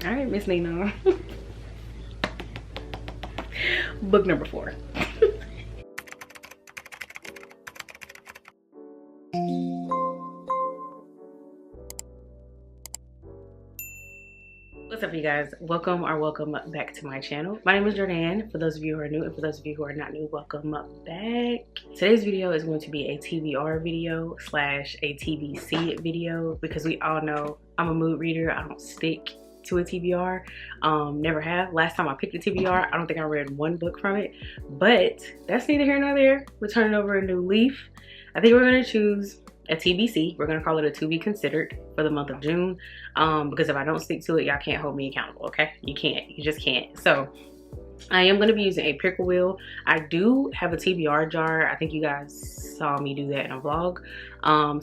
All right, Miss Nina. Book number 4. What's up, you guys? Welcome back to my channel. My name is Jordan. For those of you who are new, and for those of you who are not new, welcome back. Today's video is going to be a TBR video / a TBC video, because we all know I'm a mood reader. I don't stick to a TBR. Never have. Last time I picked a TBR, I don't think I read one book from it, but that's neither here nor there. We're turning over a new leaf. I think we're going to choose a TBC. We're gonna call it a to be considered for the month of June, because if I don't stick to it, y'all can't hold me accountable. Okay, you just can't. So I am going to be using a pickle wheel. I do have a TBR jar. I think you guys saw me do that in a vlog.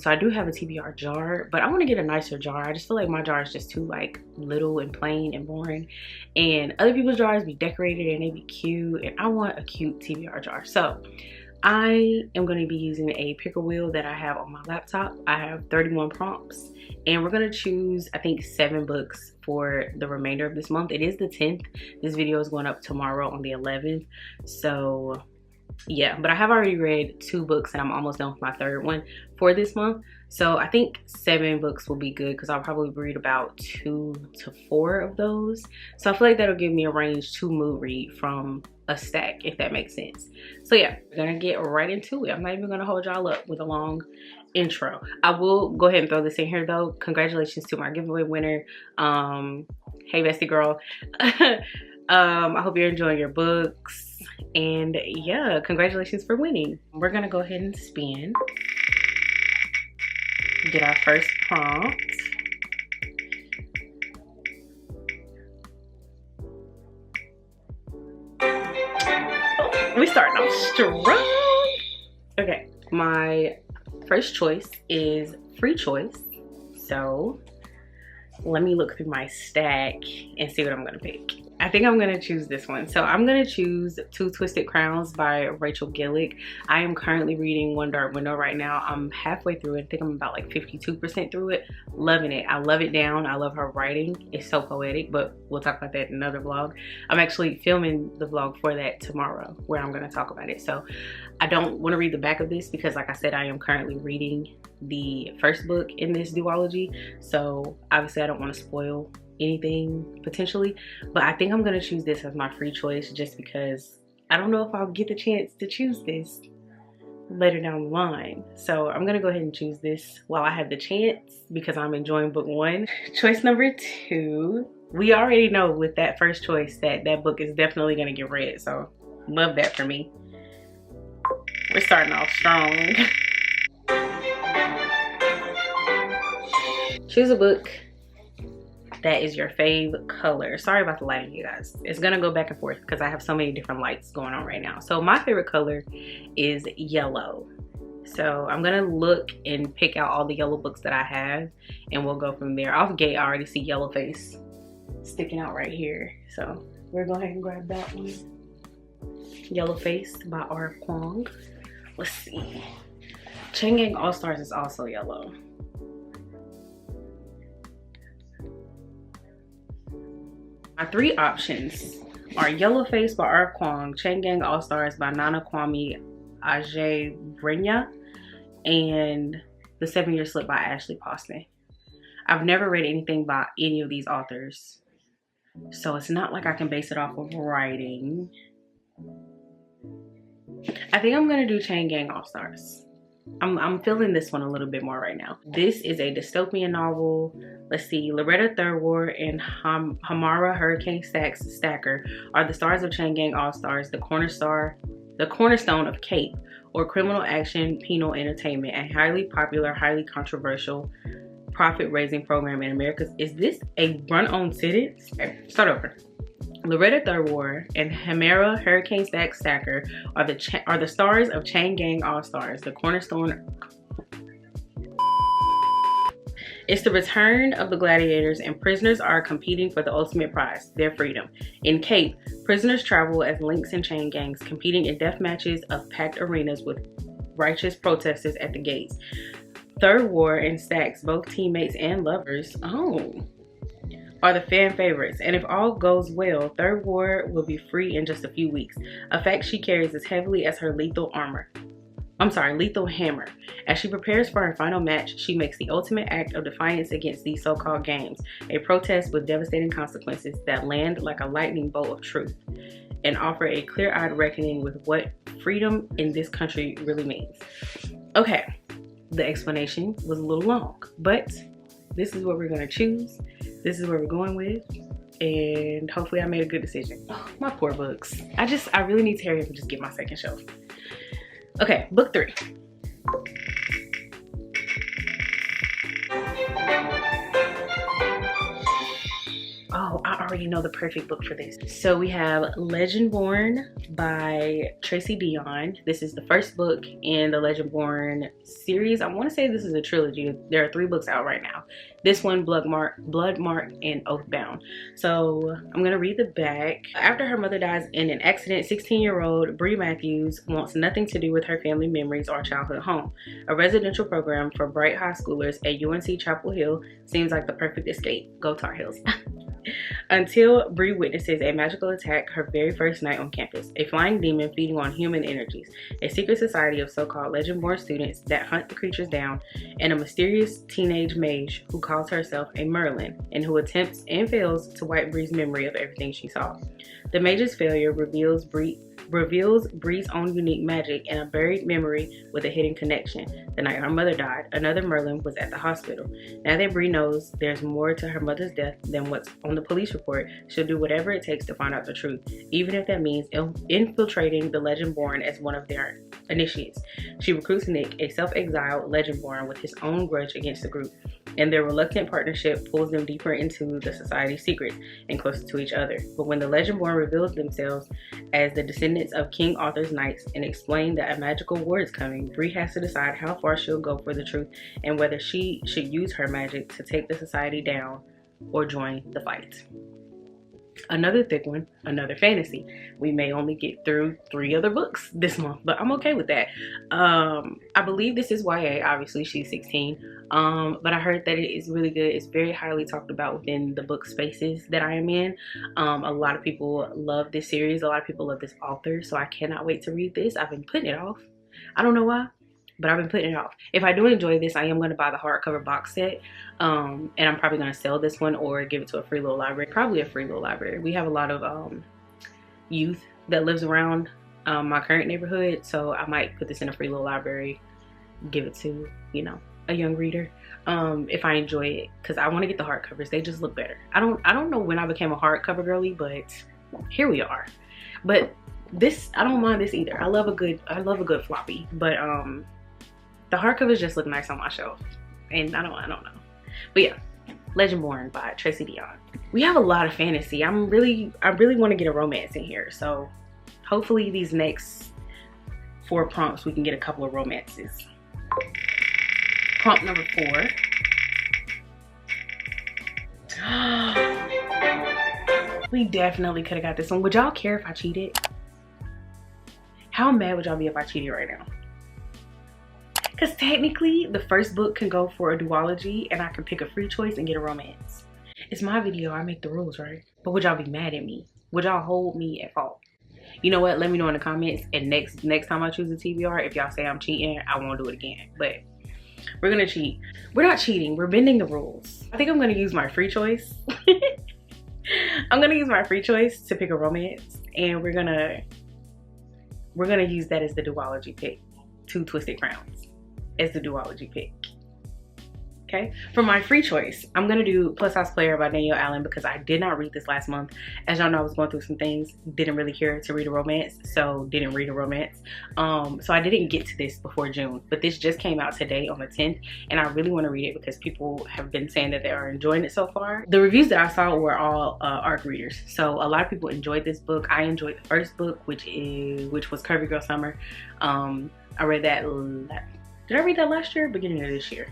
So I do have a TBR jar, but I want to get a nicer jar. I just feel like my jar is just too like little and plain and boring, and other people's jars be decorated and they be cute, and I want a cute TBR jar. So I am going to be using a pickle wheel that I have on my laptop. I have 31 prompts, and we're going to choose, I think, 7 books for the remainder of this month. It is the 10th. This video is going up tomorrow on the 11th. So yeah, but I have already read 2 books and I'm almost done with my 3rd one for this month. So I think 7 books will be good, because I'll probably read about 2 to 4 of those. So I feel like that'll give me a range to mood read from a stack, if that makes sense. So yeah, we're gonna get right into it. I'm not even gonna hold y'all up with a long intro. I will go ahead and throw this in here though. Congratulations to my giveaway winner. Hey bestie girl. I hope you're enjoying your books, and yeah, congratulations for winning. We're gonna go ahead and spin, get our first prompt. We starting off strong. Okay, my first choice is free choice. So let me look through my stack and see what I'm gonna pick. I think I'm gonna choose this one. So I'm gonna choose Two Twisted Crowns by Rachel Gillick. I am currently reading One Dark Window right now. I'm halfway through it. I think I'm about like 52% through it. Loving it. I love it down. I love her writing. It's so poetic, but we'll talk about that in another vlog. I'm actually filming the vlog for that tomorrow, where I'm gonna talk about it. So I don't wanna read the back of this, because like I said, I am currently reading the first book in this duology. So obviously I don't wanna spoil anything potentially, but I think I'm gonna choose this as my free choice, just because I don't know if I'll get the chance to choose this later down the line. So I'm gonna go ahead and choose this while I have the chance, because I'm enjoying book 1. Choice number 2, we already know with that first choice that that book is definitely gonna get read, so love that for me. We're starting off strong. Choose a book that is your fave color. Sorry about the lighting, you guys. It's gonna go back and forth because I have so many different lights going on right now. So my favorite color is yellow. So I'm gonna look and pick out all the yellow books that I have, and we'll go from there. Off gate, I already see Yellow Face sticking out right here. So we're going to go ahead and grab that one. Yellow Face by R. Kwong. Let's see. Chain Gang All Stars is also yellow. My 3 options are Yellow Face by R. Kwong, Chain Gang All Stars by Nana Kwame Adjei-Brenyah, and The 7-Year Slip by Ashley Poston. I've never read anything by any of these authors, so it's not like I can base it off of writing. I think I'm gonna do Chain Gang All Stars. I'm feeling this one a little bit more right now. This is a dystopian novel. Let's see, Loretta Thurwar and Hamara Hurricane Stacker are the stars of Chain Gang All Stars, the cornerstone of CAPE, or Criminal Action Penal Entertainment, a highly popular, highly controversial profit-raising program in America. Is this a run-on sentence? Okay, start over. Loretta Thurwar and Hamara Hurricane Stacker are the stars of Chain Gang All Stars, the cornerstone. It's the return of the gladiators, and prisoners are competing for the ultimate prize, their freedom. In CAPE, prisoners travel as links and chain gangs, competing in death matches of packed arenas with righteous protesters at the gates. Thurwar and Stacks, both teammates and lovers. Oh. are the fan favorites, and if all goes well, Third Ward will be free in just a few weeks, a fact she carries as heavily as her lethal hammer. As she prepares for her final match, she makes the ultimate act of defiance against these so-called games, a protest with devastating consequences that land like a lightning bolt of truth and offer a clear-eyed reckoning with what freedom in this country really means. Okay, the explanation was a little long, but this is what we're gonna choose. This is what we're going with, and hopefully I made a good decision. Oh, my poor books. I really need to hurry up and just get my second shelf. Okay, book 3. Oh, I already know the perfect book for this. So we have Legendborn by Tracy Deonn. This is the first book in the Legendborn series. I want to say this is a trilogy. There are 3 books out right now. This one, Bloodmark, and Oathbound. So I'm gonna read the back. After her mother dies in an accident, 16-year-old Bree Matthews wants nothing to do with her family memories or childhood home. A residential program for bright high schoolers at UNC Chapel Hill seems like the perfect escape. Go Tar Heels. Until Bree witnesses a magical attack her very first night on campus. A flying demon feeding on human energies, a secret society of so-called Legendborn students that hunt the creatures down, and a mysterious teenage mage who calls herself a Merlin and who attempts and fails to wipe Bree's memory of everything she saw. The mage's failure reveals Bree's own unique magic and a buried memory with a hidden connection. The night her mother died, another Merlin was at the hospital. Now that Bree knows there's more to her mother's death than what's on the police report, she'll do whatever it takes to find out the truth, even if that means infiltrating the Legendborn as one of their initiates. She recruits Nick, a self-exiled Legendborn with his own grudge against the group, and their reluctant partnership pulls them deeper into the society's secrets and closer to each other. But when the Legendborn reveals themselves as the descendants of King Arthur's knights and explain that a magical war is coming, Bree has to decide how far she'll go for the truth and whether she should use her magic to take the society down or join the fight. Another thick one, another fantasy. We may only get through 3 other books this month, but I'm okay with that. I believe this is YA. Obviously she's 16, but I heard that it is really good. It's very highly talked about within the book spaces that I am in. A lot of people love this series. A lot of people love this author, so I cannot wait to read this. I've been putting it off. I don't know why, but I've been putting it off. If I do enjoy this, I am going to buy the hardcover box set, and I'm probably going to sell this one or give it to a free little library. Probably a free little library. We have a lot of youth that lives around my current neighborhood, so I might put this in a free little library, give it to, you know, a young reader if I enjoy it, because I want to get the hardcovers. They just look better. I don't know when I became a hardcover girly, but here we are. But this, I don't mind this either. I love a good floppy, but the hardcovers just look nice on my shelf, and I don't know. But yeah, Legendborn by Tracy Deonn. We have a lot of fantasy. I really want to get a romance in here, so hopefully these next 4 prompts we can get a couple of romances. Prompt number 4. We definitely could have got this one. Would y'all care if I cheated? How mad would y'all be if I cheated right now? Because technically, the first book can go for a duology and I can pick a free choice and get a romance. It's my video, I make the rules, right? But would y'all be mad at me? Would y'all hold me at fault? You know what? Let me know in the comments, and next time I choose a TBR, if y'all say I'm cheating, I won't do it again. But we're gonna cheat. We're not cheating, we're bending the rules. I think I'm gonna use my free choice. I'm gonna use my free choice to pick a romance, and we're gonna use that as the duology pick. 2 Twisted Crowns as the duology pick. Okay, for my free choice, I'm gonna do Plus Size Player by Danielle Allen, because I did not read this last month. As y'all know, I was going through some things, didn't really care to read a romance, so didn't read a romance. So I didn't get to this before June, but this just came out today on the 10th, and I really want to read it because people have been saying that they are enjoying it so far. The reviews that I saw were all ARC readers, so a lot of people enjoyed this book. I enjoyed the first book, which was Curvy Girl Summer. I read that. Did I read that last year or beginning of this year?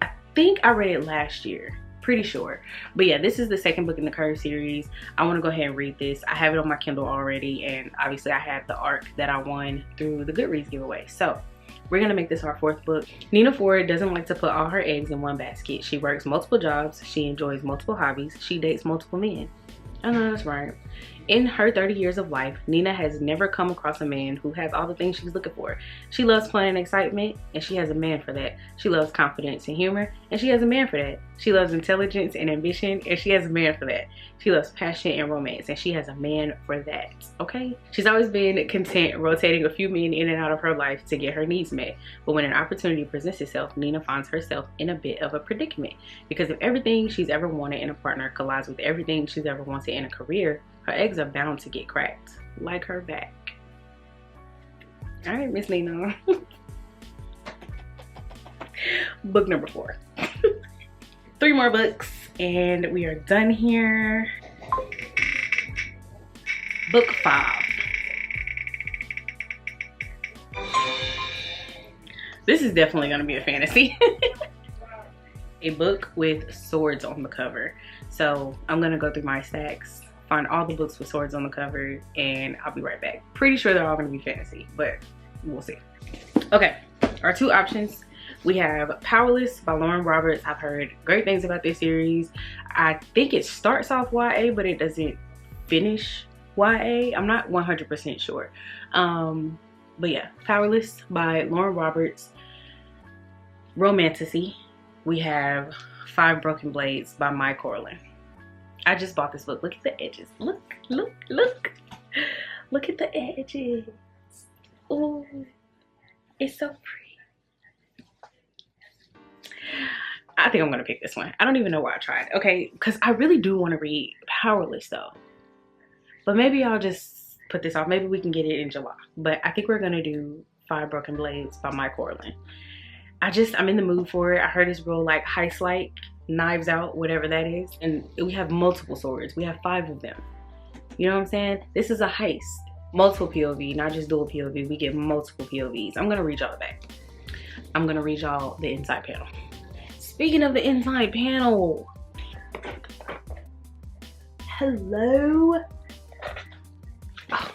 I think I read it last year, pretty sure. But yeah, this is the second book in the Curve series. I want to go ahead and read this. I have it on my Kindle already, and obviously I have the ARC that I won through the Goodreads giveaway. So We're gonna make this our 4th book. Nina Ford doesn't like to put all her eggs in one basket. She works multiple jobs, she enjoys multiple hobbies, she dates multiple men. I know that's right. In her 30 years of life, Nina has never come across a man who has all the things she's looking for. She loves fun and excitement, and she has a man for that. She loves confidence and humor, and she has a man for that. She loves intelligence and ambition, and she has a man for that. She loves passion and romance, and she has a man for that, okay? She's always been content rotating a few men in and out of her life to get her needs met. But when an opportunity presents itself, Nina finds herself in a bit of a predicament. Because if everything she's ever wanted in a partner collides with everything she's ever wanted in a career, her eggs are bound to get cracked, like her back. All right, Miss Nina. Book number 4. 3 more books and we are done here. Book 5. This is definitely gonna be a fantasy. A book with swords on the cover. So I'm gonna go through my stacks, find all the books with swords on the cover, and I'll be right back. Pretty sure they're all gonna be fantasy, but we'll see. Okay, our 2 options. We have Powerless by Lauren Roberts. I've heard great things about this series. I think it starts off YA, but it doesn't finish YA. I'm not 100% sure. But yeah, Powerless by Lauren Roberts. Romantasy. We have 5 Broken Blades by Mike Corlin. I just bought this book. Look at the edges. Look, look, look. Look at the edges. Oh, it's so pretty. I think I'm gonna pick this one. I don't even know why I tried. Okay, because I really do want to read Powerless though. But maybe I'll just put this off. Maybe we can get it in July. But I think we're gonna do 5 Broken Blades by Mike Corlin. I'm in the mood for it. I heard it's real like heist-like, Knives Out, whatever that is. And we have multiple swords. We have 5 of them. You know what I'm saying? This is a heist. Multiple POV, not just dual POV. We get multiple POVs. I'm gonna read y'all the back. I'm gonna read y'all the inside panel. Speaking of the inside panel, hello. Oh.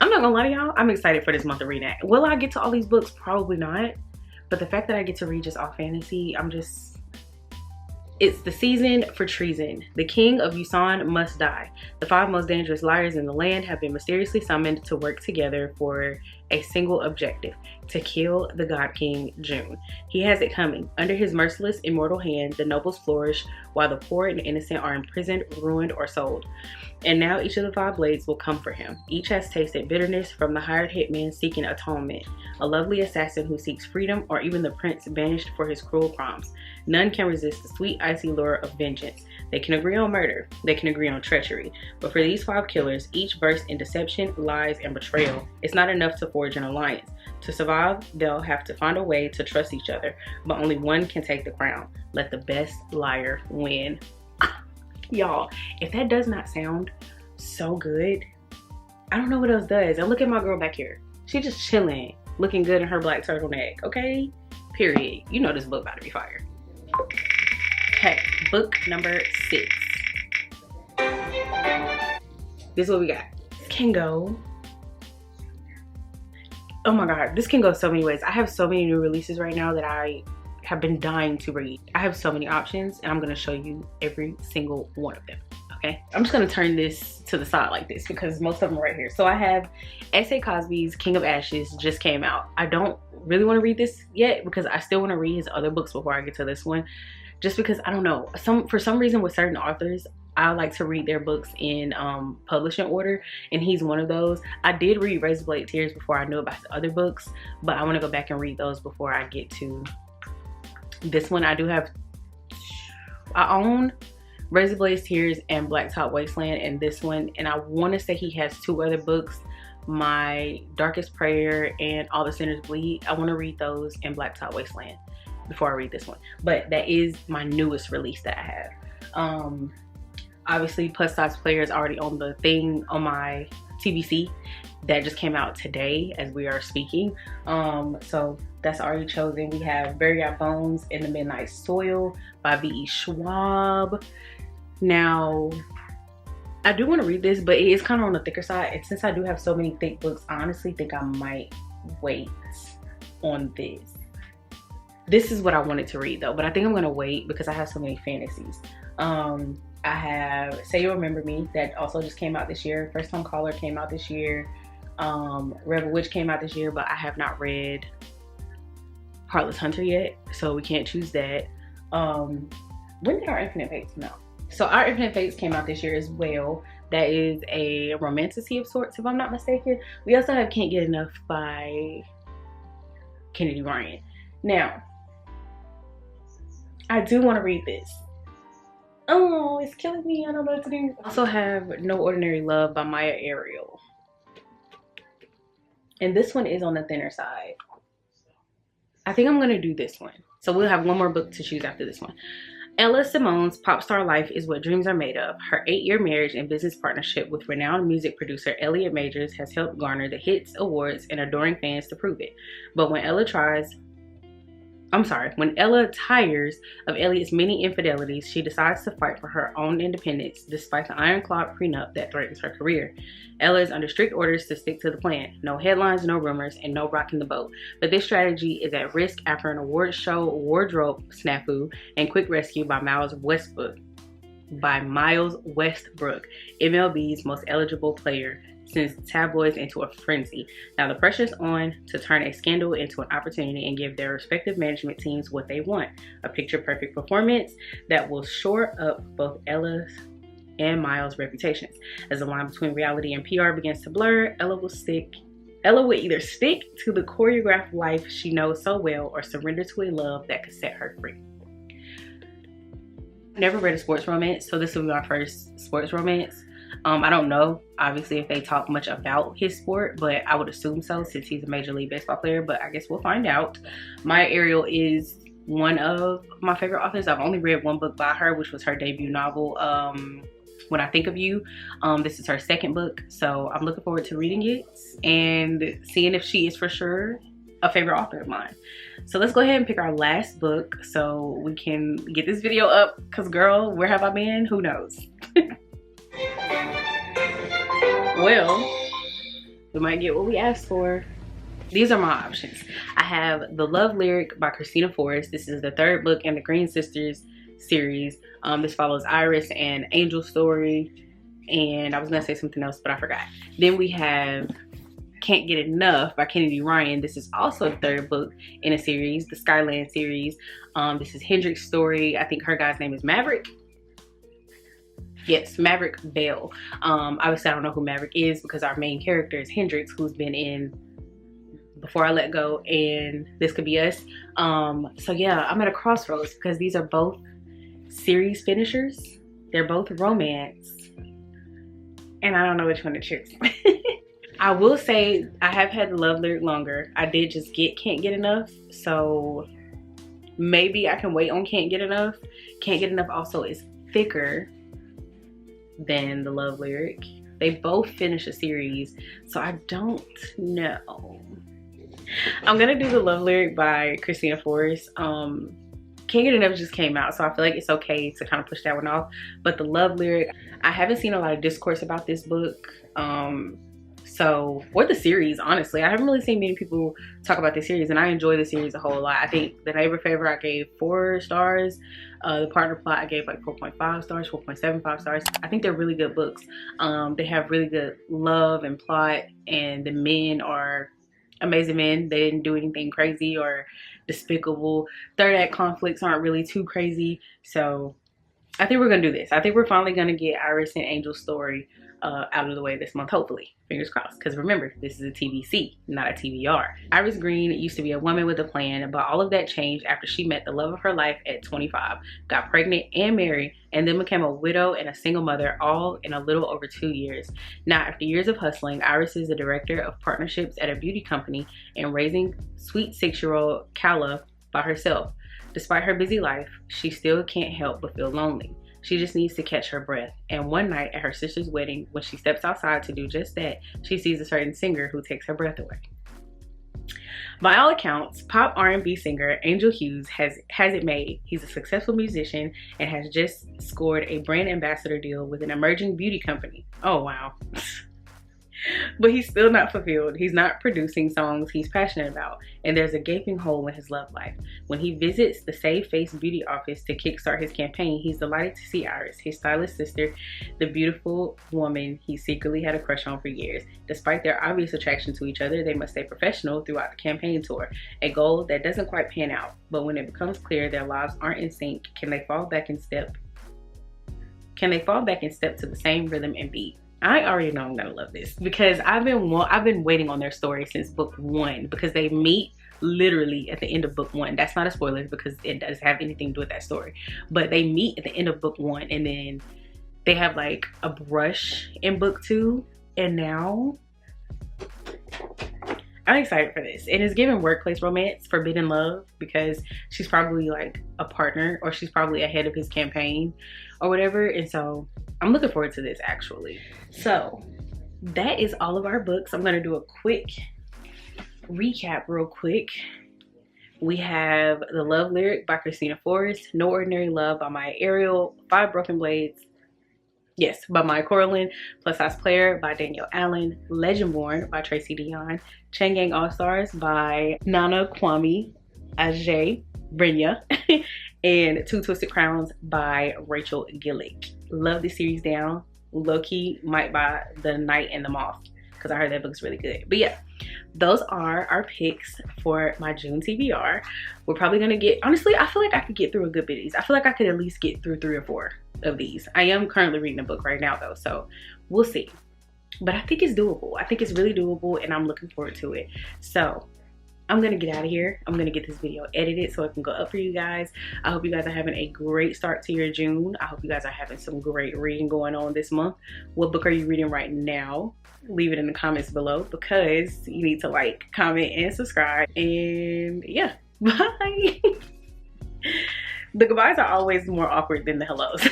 I'm not gonna lie to y'all, I'm excited for this month of reading. Will I get to all these books? Probably not. But the fact that I get to read just all fantasy, it's the season for treason. The king of Yusan must die. The 5 most dangerous liars in the land have been mysteriously summoned to work together for a single objective: to kill the God King June. He has it coming. Under his merciless, immortal hand, the nobles flourish, while the poor and innocent are imprisoned, ruined, or sold. And now each of the 5 blades will come for him. Each has tasted bitterness, from the hired hitman seeking atonement, a lovely assassin who seeks freedom, or even the prince banished for his cruel crimes. None can resist the sweet, icy lure of vengeance. They can agree on murder. They can agree on treachery. But for these 5 killers, each versed in deception, lies, and betrayal, it's not enough to forge an alliance. To survive, they'll have to find a way to trust each other, but only one can take the crown. Let the best liar win. Y'all, if that does not sound so good, I don't know what else does. And look at my girl back here. She just chilling, looking good in her black turtleneck, okay? Period. You know this book about to be fire. Okay, book number 6. This is what we got. This can go, oh my God, this can go so many ways. I have so many new releases right now that I have been dying to read. I have so many options and I'm gonna show you every single one of them, okay? I'm just gonna turn this to the side like this because most of them are right here. So I have S.A. Cosby's King of Ashes just came out. I don't really wanna read this yet because I still wanna read his other books before I get to this one. Just because, I don't know, for some reason with certain authors, I like to read their books in publishing order, and he's one of those. I did read Razorblade Tears before I knew about the other books, but I wanna go back and read those before I get to this one. I own Razorblade Tears and Blacktop Wasteland and this one, and I wanna say he has 2 other books, My Darkest Prayer and All the Sinners Bleed. I wanna read those and Blacktop Wasteland before I read this one, but that is my newest release that I have. Obviously Plus Size Player is already on the thing on my TBC that just came out today as we are speaking, so that's already chosen. We have Bury Our Bones in the Midnight Soil by V.E. Schwab. Now I do want to read this, but it is kind of on the thicker side, and since I do have so many thick books, I honestly think I might wait on this. This is what I wanted to read though, but I think I'm gonna wait because I have so many fantasies. I have Say You Remember Me, that also just came out this year. First Time Caller came out this year. Rebel Witch came out this year, but I have not read Heartless Hunter yet, so we can't choose that. When did Our Infinite Fates come out? So Our Infinite Fates came out this year as well. That is a romantasy of sorts, if I'm not mistaken. We also have Can't Get Enough by Kennedy Ryan. Now, I do want to read this. Oh, it's killing me. I don't know what to do. I also have No Ordinary Love by Maya Ariel. And this one is on the thinner side. I think I'm going to do this one. So we'll have one more book to choose after this one. Ella Simone's pop star life is what dreams are made of. Her 8-year marriage and business partnership with renowned music producer Elliot Majors has helped garner the hits, awards, and adoring fans to prove it. But when Ella tires of Elliot's many infidelities, she decides to fight for her own independence despite the ironclad prenup that threatens her career. Ella is under strict orders to stick to the plan. No headlines, no rumors, and no rocking the boat. But this strategy is at risk after an award show wardrobe snafu and quick rescue by Miles Westbrook, MLB's most eligible player, sends tabloids into a frenzy. Now the pressure's on to turn a scandal into an opportunity and give their respective management teams what they want. A picture-perfect performance that will shore up both Ella's and Miles' reputations. As the line between reality and PR begins to blur, Ella will either stick to the choreographed life she knows so well or surrender to a love that could set her free. Never read a sports romance, so this will be my first sports romance. I don't know, obviously, if they talk much about his sport, but I would assume so since he's a Major League Baseball player, but I guess we'll find out. Maya Ariel is one of my favorite authors. I've only read one book by her, which was her debut novel, When I Think of You. This is her second book, so I'm looking forward to reading it and seeing if she is for sure a favorite author of mine. So let's go ahead and pick our last book so we can get this video up, because girl, where have I been? Who knows? Well, we might get what we asked for. These are my options. I have The Love Lyric by Christina Forrest. This is the third book in the Green Sisters series. This follows Iris and Angel's story. And I was gonna say something else, but I forgot. Then we have Can't Get Enough by Kennedy Ryan. This is also the third book in a series, the Skyland series. This is Hendrix's story. I think her guy's name is Maverick. Yes, Maverick Bell. Obviously I don't know who Maverick is because our main character is Hendrix, who's been in Before I Let Go and This Could Be Us. So yeah, I'm at a crossroads because these are both series finishers. They're both romance. And I don't know which one to choose. I will say I have had The Love Lyric longer. I did just get Can't Get Enough. So maybe I can wait on Can't Get Enough. Can't Get Enough also is thicker than The Love Lyric. They both finish a series, so I don't know. I'm gonna do The Love Lyric by Christina Forrest. Can't Get Enough just came out, so I feel like it's okay to kind of push that one off. But The Love Lyric, I haven't seen a lot of discourse about this book. Or the series, honestly. I haven't really seen many people talk about this series, and I enjoy the series a whole lot. I think The Neighbor Favor I gave 4 stars. The Partner Plot I gave like 4.5 stars, 4.75 stars. I think they're really good books. They have really good love and plot, and the men are amazing men. They didn't do anything crazy or despicable. Third act conflicts aren't really too crazy. So I think we're gonna do this. I think we're finally gonna get Iris and Angel's story out of the way this month, hopefully. Fingers crossed, because remember, this is a TBC, not a TBR. Iris Green used to be a woman with a plan, but all of that changed after she met the love of her life at 25, got pregnant and married, and then became a widow and a single mother, all in a little over 2 years. Now, after years of hustling, Iris is the director of partnerships at a beauty company and raising sweet 6-year-old Kala by herself. Despite her busy life, she still can't help but feel lonely. She just needs to catch her breath. And one night at her sister's wedding, when she steps outside to do just that, she sees a certain singer who takes her breath away. By all accounts, pop R&B singer Angel Hughes has it made. He's a successful musician and has just scored a brand ambassador deal with an emerging beauty company. Oh wow. But he's still not fulfilled. He's not producing songs he's passionate about, and there's a gaping hole in his love life. When he visits the Save Face beauty office to kickstart his campaign, he's delighted to see Iris, his stylish sister, the beautiful woman he secretly had a crush on for years. Despite their obvious attraction to each other, they must stay professional throughout the campaign tour, a goal that doesn't quite pan out. But when it becomes clear their lives aren't in sync, can they fall back in step to the same rhythm and beat? I already know I'm gonna love this because I've been waiting on their story since book 1, because they meet literally at the end of book 1. That's not a spoiler because it doesn't have anything to do with that story, but they meet at the end of book 1, and then they have like a brush in book 2, and now I'm excited for this. And it's giving workplace romance, forbidden love, because she's probably like a partner, or she's probably ahead of his campaign or whatever. And so I'm looking forward to this actually. So that is all of our books. I'm gonna do a quick recap real quick. We have The Love Lyric by Christina Forrest, No Ordinary Love by Maya Ariel, Five Broken Blades, yes, by Maya Corlin, Plus Size Player by Danielle Allen, Legendborn by Tracy Dion, Chain Gang All Stars by Nana Kwame Ajay Brenya, and Two Twisted Crowns by Rachel Gillick. Love this series down. Low-key might buy The Night and the Moth because I heard that book's really good. But yeah, those are our picks for my June TBR. We're probably gonna get, honestly, I feel like I could get through a good bit of these. I feel like I could at least get through 3 or 4 of these. I am currently reading a book right now though, so we'll see. But I think it's doable. I think it's really doable, and I'm looking forward to it. So I'm gonna get out of here. I'm gonna get this video edited so it can go up for you guys. I hope you guys are having a great start to your June. I hope you guys are having some great reading going on this month. What book are you reading right now? Leave it in the comments below, because you need to like, comment, and subscribe. And yeah, bye. The goodbyes are always more awkward than the hellos.